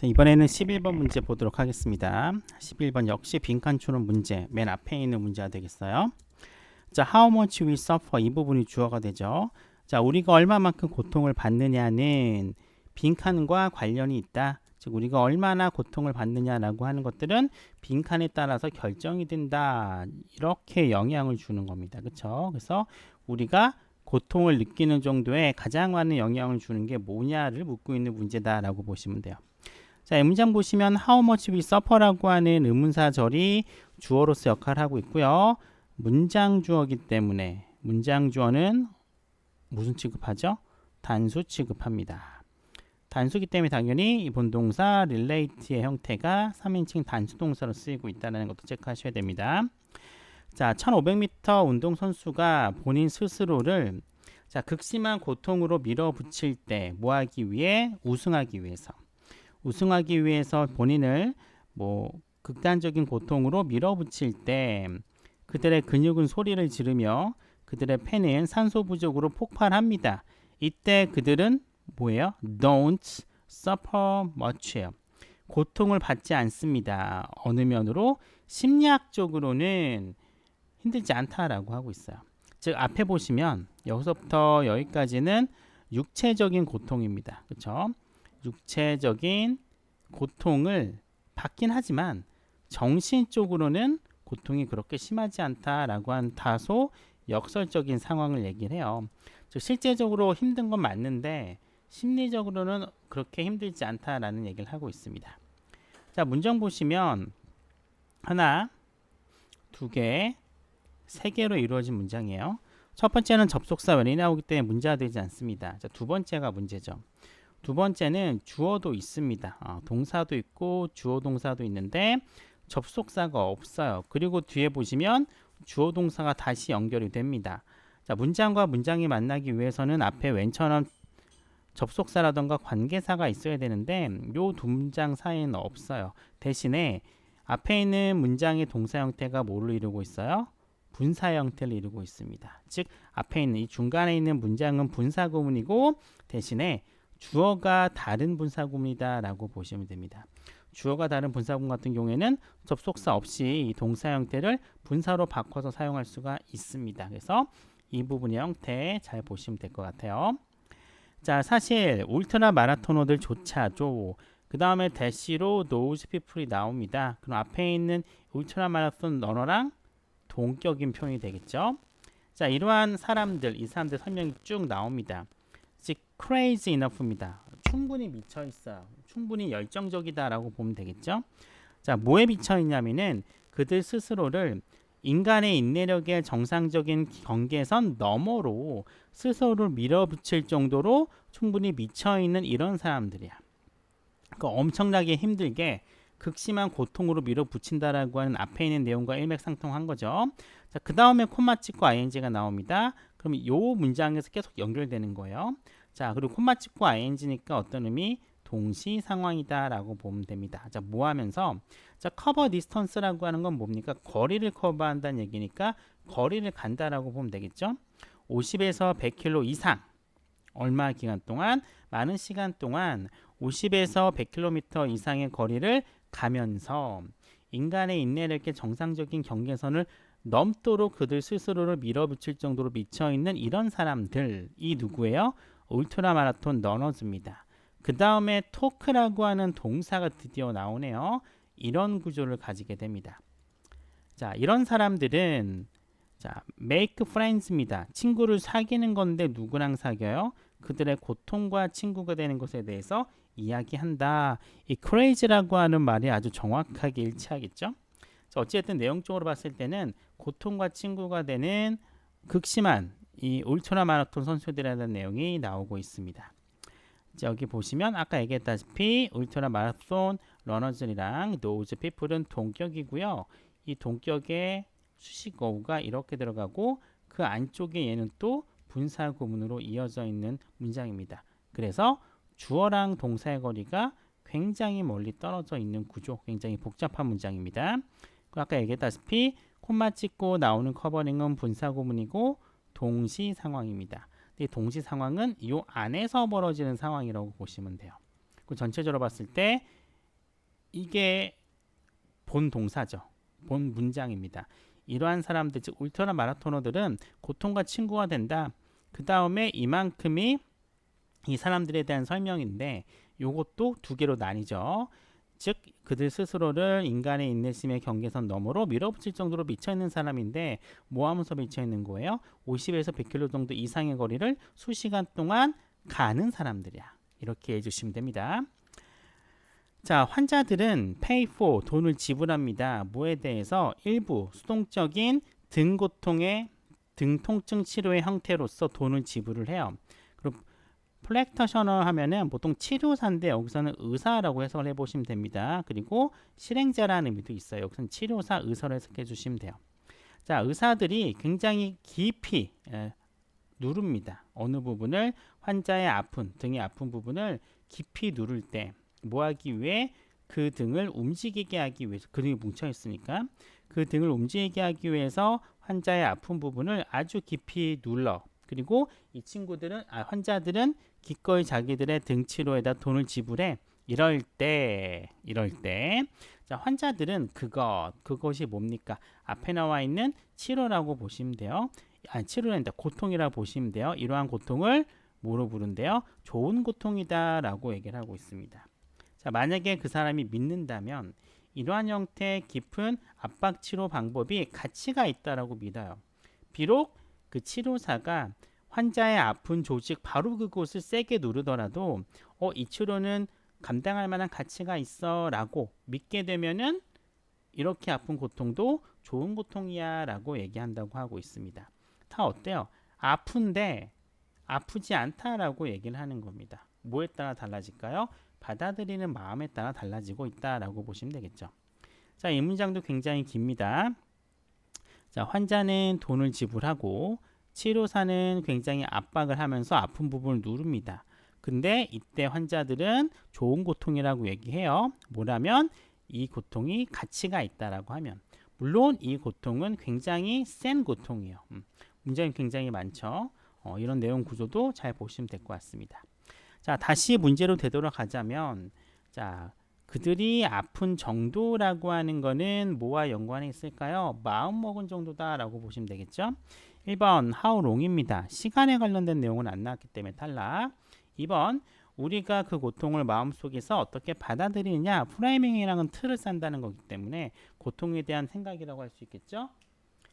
자, 이번에는 11번 문제 보도록 하겠습니다. 11번 역시 빈칸 추론 문제, 맨 앞에 있는 문제가 되겠어요. 자, how much we suffer, 이 부분이 주어가 되죠. 자, 우리가 얼마만큼 고통을 받느냐는 빈칸과 관련이 있다. 즉 우리가 얼마나 고통을 받느냐라고 하는 것들은 빈칸에 따라서 결정이 된다. 이렇게 영향을 주는 겁니다. 그렇죠? 그래서 우리가 고통을 느끼는 정도의 가장 많은 영향을 주는 게 뭐냐를 묻고 있는 문제다라고 보시면 돼요. 자, 이 문장 보시면 how much we suffer라고 하는 의문사절이 주어로서 역할을 하고 있고요. 문장 주어이기 때문에 문장 주어는 무슨 취급하죠? 단수 취급합니다. 단수기 때문에 당연히 이 본동사 relate의 형태가 3인칭 단수 동사로 쓰이고 있다는 것도 체크하셔야 됩니다. 자, 1500m 운동선수가 본인 스스로를 자, 극심한 고통으로 밀어붙일 때 뭐 하기 위해? 우승하기 위해서 본인을 극단적인 고통으로 밀어붙일 때 그들의 근육은 소리를 지르며 그들의 폐는 산소 부족으로 폭발합니다. 이때 그들은 뭐예요? Don't suffer much예요. 고통을 받지 않습니다. 어느 면으로? 심리학적으로는 힘들지 않다라고 하고 있어요. 즉 앞에 보시면 여기서부터 여기까지는 육체적인 고통입니다. 그렇죠? 육체적인 고통을 받긴 하지만 정신적으로는 고통이 그렇게 심하지 않다라고 한 다소 역설적인 상황을 얘기를 해요. 즉 실제적으로 힘든 건 맞는데 심리적으로는 그렇게 힘들지 않다라는 얘기를 하고 있습니다. 자, 문장 보시면 하나, 두 개, 세 개로 이루어진 문장이에요. 첫 번째는 접속사 when이 나오기 때문에 문제가 되지 않습니다. 자, 두 번째가 문제죠. 두 번째는 주어도 있습니다. 동사도 있고 주어 동사도 있는데 접속사가 없어요. 그리고 뒤에 보시면 주어 동사가 다시 연결이 됩니다. 자, 문장과 문장이 만나기 위해서는 앞에 when처럼 접속사라던가 관계사가 있어야 되는데 요 두 문장 사이에는 없어요. 대신에 앞에 있는 문장의 동사 형태가 뭐를 이루고 있어요? 분사 형태를 이루고 있습니다. 즉 앞에 있는 이 중간에 있는 문장은 분사 구문이고 대신에 주어가 다른 분사 구문이다 라고 보시면 됩니다. 주어가 다른 분사 구문 같은 경우에는 접속사 없이 이 동사 형태를 분사로 바꿔서 사용할 수가 있습니다. 그래서 이 부분의 형태 잘 보시면 될 것 같아요. 자, 사실 울트라 마라토너들조차도 그 다음에 대시로 those people이 나옵니다. 그럼 앞에 있는 울트라 마라톤 러너랑 동격인 표현이 되겠죠. 자, 이러한 사람들, 이 사람들 설명이 쭉 나옵니다. 즉 crazy enough입니다. 충분히 미쳐 있어요. 충분히 열정적이다라고 보면 되겠죠. 자, 뭐에 미쳐 있냐면은 그들 스스로를 인간의 인내력의 정상적인 경계선 너머로 스스로를 밀어붙일 정도로 충분히 미쳐 있는 이런 사람들이야. 그러니까 엄청나게 힘들게 극심한 고통으로 밀어붙인다라고 하는 앞에 있는 내용과 일맥상통한 거죠. 자, 그 다음에 콤마 찍고 ing가 나옵니다. 그럼 이 문장에서 계속 연결되는 거예요. 자, 그리고 콤마 찍고 ing니까 어떤 의미? 동시 상황이다라고 보면 됩니다. 자, 뭐 하면서? 자, 커버 디스턴스라고 하는 건 뭡니까? 거리를 커버한다는 얘기니까 거리를 간다라고 보면 되겠죠. 50에서 100km 이상 얼마 기간 동안? 많은 시간 동안 50에서 100km 이상의 거리를 가면서 인간의 인내력의 정상적인 경계선을 넘도록 그들 스스로를 밀어붙일 정도로 미쳐있는 이런 사람들이 누구예요? 울트라 마라톤 러너즈입니다. 그 다음에 토크라고 하는 동사가 드디어 나오네요. 이런 구조를 가지게 됩니다. 자, 이런 사람들은 자, make friends입니다. 친구를 사귀는 건데 누구랑 사귀어요? 그들의 고통과 친구가 되는 것에 대해서 이야기한다. 이 crazy라고 하는 말이 아주 정확하게 일치하겠죠? 자, 어쨌든 내용적으로 봤을 때는 고통과 친구가 되는 극심한 이 울트라 마라톤 선수들이라는 내용이 나오고 있습니다. 자, 여기 보시면 아까 얘기했다시피 울트라 마라톤 러너즈랑 those people은 동격이고요. 이 동격에 수식어가 이렇게 들어가고 그 안쪽에 얘는 또 분사 구문으로 이어져 있는 문장입니다. 그래서 주어랑 동사의 거리가 굉장히 멀리 떨어져 있는 구조, 굉장히 복잡한 문장입니다. 아까 얘기했다시피 콤마 찍고 나오는 커버링은 분사 구문이고 동시 상황입니다. 이 동시 상황은 이 안에서 벌어지는 상황이라고 보시면 돼요. 전체적으로 봤을 때 이게 본 동사죠. 본 문장입니다. 이러한 사람들, 즉 울트라 마라토너들은 고통과 친구가 된다. 그 다음에 이만큼이 이 사람들에 대한 설명인데 요것도 두 개로 나뉘죠. 즉 그들 스스로를 인간의 인내심의 경계선 너머로 밀어붙일 정도로 미쳐있는 사람인데 뭐 하면서 미쳐있는 거예요? 50에서 100km 정도 이상의 거리를 수시간 동안 가는 사람들이야. 이렇게 해주시면 됩니다. 자, 환자들은 pay for, 돈을 지불합니다. 뭐에 대해서? 일부 수동적인 등 고통의 등 통증 치료의 형태로서 돈을 지불을 해요. 그리고 프랙터셔널 하면은 보통 치료사인데 여기서는 의사라고 해석을 해보시면 됩니다. 그리고 실행자라는 의미도 있어요. 여기서는 치료사, 의사로 해석해 주시면 돼요. 자, 의사들이 굉장히 깊이 누릅니다. 어느 부분을 환자의 아픈, 등의 아픈 부분을 깊이 누를 때 뭐 하기 위해? 그 등을 움직이게 하기 위해서, 그 등이 뭉쳐 있으니까 그 등을 움직이게 하기 위해서 환자의 아픈 부분을 아주 깊이 눌러. 그리고 이 친구들은 환자들은 기꺼이 자기들의 등 치료에다 돈을 지불해. 이럴 때 자, 환자들은 그것이 뭡니까? 앞에 나와 있는 치료라고 보시면 돼요. 아니, 치료는 아니다. 고통이라고 보시면 돼요. 이러한 고통을 뭐로 부른대요? 좋은 고통이다 라고 얘기를 하고 있습니다. 자, 만약에 그 사람이 믿는다면 이러한 형태의 깊은 압박 치료 방법이 가치가 있다라고 믿어요. 비록 그 치료사가 환자의 아픈 조직 바로 그곳을 세게 누르더라도 이 치료는 감당할 만한 가치가 있어 라고 믿게 되면은 이렇게 아픈 고통도 좋은 고통이야 라고 얘기한다고 하고 있습니다. 다 어때요? 아픈데 아프지 않다라고 얘기를 하는 겁니다. 뭐에 따라 달라질까요? 받아들이는 마음에 따라 달라지고 있다라고 보시면 되겠죠. 자, 이 문장도 굉장히 깁니다. 자, 환자는 돈을 지불하고 치료사는 굉장히 압박을 하면서 아픈 부분을 누릅니다. 근데 이때 환자들은 좋은 고통이라고 얘기해요. 뭐라면 이 고통이 가치가 있다라고 하면. 물론 이 고통은 굉장히 센 고통이에요. 문장이 굉장히 많죠. 이런 내용 구조도 잘 보시면 될 것 같습니다. 자, 다시 문제로 되돌아가자면, 자, 그들이 아픈 정도라고 하는 거는 뭐와 연관이 있을까요? 마음먹은 정도다라고 보시면 되겠죠. 1번 how long입니다. 시간에 관련된 내용은 안 나왔기 때문에 탈락. 2번 우리가 그 고통을 마음속에서 어떻게 받아들이느냐. 프레이밍이랑은 틀을 싼다는 거기 때문에 고통에 대한 생각이라고 할 수 있겠죠.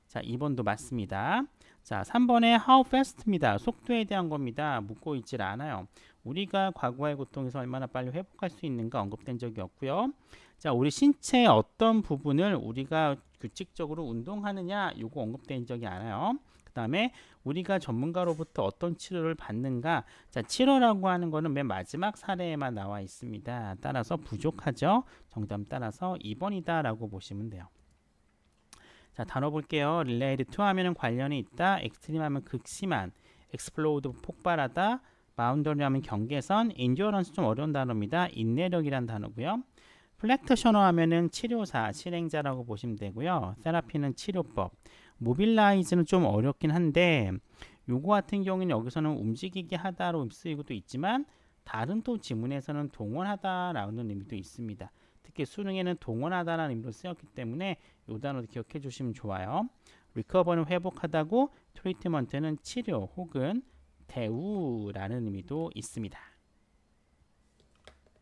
자, 2번도 맞습니다. 자, 3번에 how fast입니다. 속도에 대한 겁니다. 묻고 있질 않아요. 우리가 과거의 고통에서 얼마나 빨리 회복할 수 있는가 언급된 적이 없고요. 자, 우리 신체의 어떤 부분을 우리가 규칙적으로 운동하느냐 요거 언급된 적이 않아요. 그 다음에 우리가 전문가로부터 어떤 치료를 받는가. 자, 치료라고 하는 거는 맨 마지막 사례에만 나와 있습니다. 따라서 부족하죠. 정답 따라서 2번이다 라고 보시면 돼요. 자, 단어 볼게요. related to 하면은 관련이 있다. extreme 하면 극심한. explode 폭발하다. boundary 하면 경계선. endurance 좀 어려운 단어입니다. 인내력이란 단어고요. practitioner 하면은 치료사, 실행자라고 보시면 되고요. therapy는 치료법. mobilize는 좀 어렵긴 한데 요거 같은 경우는 여기서는 움직이게 하다로 쓰이고도 있지만 다른 또 지문에서는 동원하다라는 의미도 있습니다. 특히 수능에는 동원하다라는 의미로 쓰였기 때문에 이 단어도 기억해 주시면 좋아요. recover는 회복하다고, treatment는 치료 혹은 대우라는 의미도 있습니다.